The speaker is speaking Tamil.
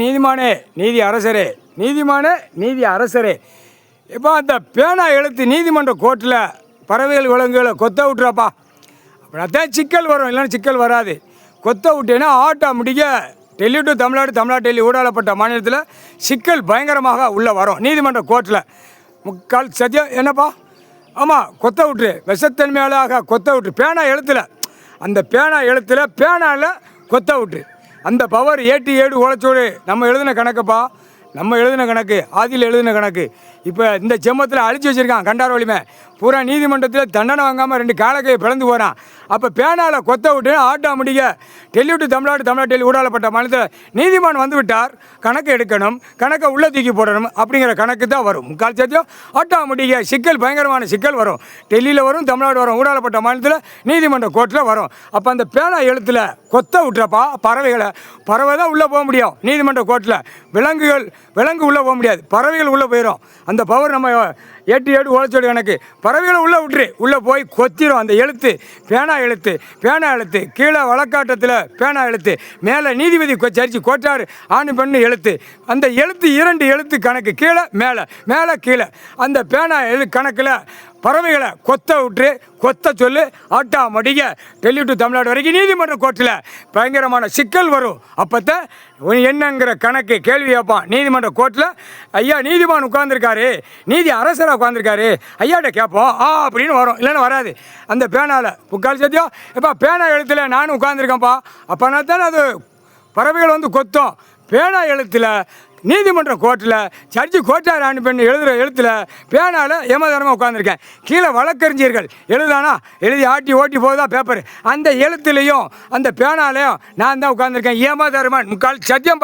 நீதிமானே நீதி அரசரே, நீதிமானே நீதி அரசரே. இப்போ அந்த பேனா எழுத்து நீதிமன்ற கோர்ட்டில் பறவைகள் விலங்குகளை கொத்த விட்டுறாப்பா. அப்படின்னா சிக்கல் வரும், இல்லைன்னா சிக்கல் வராது. கொத்த விட்டேன்னா ஆட்டோமேட்டிக்காக டெல்லி டு தமிழ்நாடு, தமிழ்நாடு டெல்லி ஊடாடப்பட்ட மாநிலத்தில் சிக்கல் பயங்கரமாக உள்ளே வரும். நீதிமன்ற கோர்ட்டில் முக்கால் சத்தியம் என்னப்பா? ஆமாம், கொத்த விட்டுரு, விஷத்தன்மையாளாக கொத்த விட்டுரு. பேனா எழுத்தில், அந்த பேனா எழுத்தில் பேனாவில் கொத்த விட்டுரு. அந்த பவர் ஏட்டு ஏடு உழைச்சோடு நம்ம எழுதின கணக்குப்பா, நம்ம எழுதின கணக்கு, ஆதியில் எழுதின கணக்கு. இப்போ இந்த செம்மத்தில் அழிச்சு வச்சுருக்கான் கண்டார் வலிமை பூரா. நீதிமன்றத்தில் தண்டனை வாங்காமல் 2 காலக்கையை பிளந்து போகிறான். அப்போ பேனாவில் கொத்த விட்டு ஆட்டோமேட்டிக்காக டெல்லி டு தமிழ்நாடு, தமிழ்நாடு டெல்லி ஊடாடப்பட்ட மாநிலத்தில் நீதிமான் வந்து விட்டார், கணக்கு எடுக்கணும், கணக்கை உள்ளே தூக்கி போடணும் அப்படிங்கிற கணக்கு தான் வரும். முக்கால் சத்தியம் ஆட்டோமேட்டிக்காக சிக்கல், பயங்கரமான சிக்கல் வரும். டெல்லியில் வரும், தமிழ்நாடு வரும், ஊடாடப்பட்ட மாநிலத்தில் நீதிமன்ற கோர்ட்டில் வரும். அப்போ அந்த பேனா எழுத்தில் கொத்த விட்டுறப்பா பறவைகளை. பறவை தான் உள்ளே போக முடியும் நீதிமன்ற கோர்ட்டில், விலங்கு உள்ளே போக முடியாது, பறவைகள் உள்ளே போயிடும். அந்த பவர் நம்ம ஏட்டு ஏடு உழைச்சோடு கணக்கு. பறவைகளை உள்ளே விட்டுரு, உள்ளே போய் கொத்திரும். அந்த எழுத்து பேனா எழுத்து கீழே வழக்காட்டத்தில் பேனா எழுத்து, மேலே நீதிபதி சரிச்சு கோட்டார் ஆணு பெண்ணு எழுத்து. அந்த எழுத்து 2 எழுத்து கணக்கு, கீழே மேலே கீழே. அந்த பேனா கணக்கில் பறவைகளை கொத்த விட்டு கொத்த சொல்லு ஆட்டோமேட்டிக்க டெல்லி டு தமிழ்நாடு வரைக்கும் நீதிமன்ற கோர்ட்டில் பயங்கரமான சிக்கல் வரும். அப்போத்தான் என்னங்கிற கணக்கு கேள்வி கேட்பான் நீதிமன்ற கோர்ட்டில். ஐயா நீதிமான் உட்காந்துருக்காரு, நீதி அரசராக உட்காந்துருக்காரு, ஐயாட்ட கேட்போம் அப்படின்னு வரும், இல்லைன்னா வராது. அந்த பேனாவில் முக்கால் சத்தியம் எப்போ பேனா எழுத்தில் நானும் உட்காந்துருக்கேன்ப்பா, அப்போனா தானே அது பறவைகள் வந்து கொத்தும். பேனா எழுத்தில் நீதிமன்ற கோர்ட்டில் ஜட்ஜி கோட்டார் ஆணி பெண் எழுதுகிற எழுத்தில் பேனாவில் ஏமாதாரமாக உட்காந்துருக்கேன். கீழே வழக்கறிஞர்கள் எழுதி ஆட்டி ஓட்டி போகுதா பேப்பர், அந்த எழுத்துலேயும் அந்த பேனாலையும் நான் தான் உட்காந்துருக்கேன். ஏமாதாரமாக முக்கால் சத்தியம்.